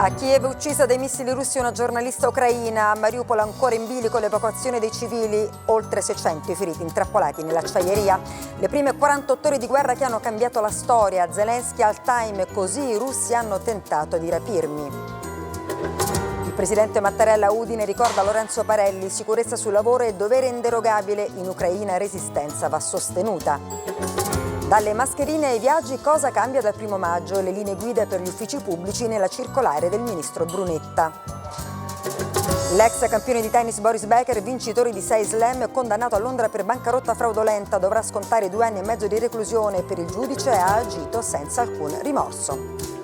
A Kiev uccisa dai missili russi una giornalista ucraina, a Mariupol ancora in bilico l'evacuazione dei civili, oltre 600 i feriti intrappolati nell'acciaieria. Le prime 48 ore di guerra che hanno cambiato la storia, Zelensky al Time, così i russi hanno tentato di rapirmi. Il presidente Mattarella a Udine ricorda Lorenzo Parelli, sicurezza sul lavoro è dovere inderogabile, in Ucraina resistenza va sostenuta. Dalle mascherine ai viaggi, cosa cambia dal 1° maggio? Le linee guida per gli uffici pubblici nella circolare del ministro Brunetta. L'ex campione di tennis Boris Becker, vincitore di 6 slam, condannato a Londra per bancarotta fraudolenta, dovrà scontare 2 anni e mezzo di reclusione. Per il giudice ha agito senza alcun rimorso.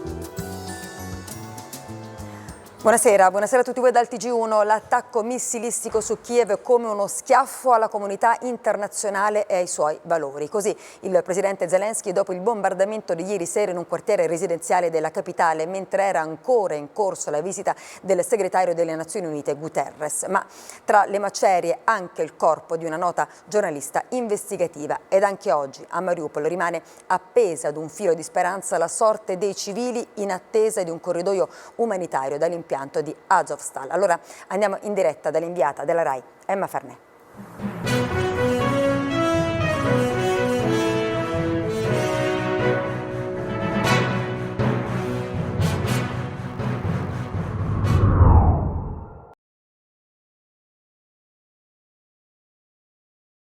Buonasera a tutti voi dal TG1. L'attacco missilistico su Kiev come uno schiaffo alla comunità internazionale e ai suoi valori. Così il presidente Zelensky dopo il bombardamento di ieri sera in un quartiere residenziale della capitale, mentre era ancora in corso la visita del segretario delle Nazioni Unite Guterres. Ma tra le macerie anche il corpo di una nota giornalista investigativa, ed anche oggi a Mariupol rimane appesa ad un filo di speranza la sorte dei civili in attesa di un corridoio umanitario dall'impianto di Azovstal. Allora andiamo in diretta dall'inviata della RAI, Emma Farnè.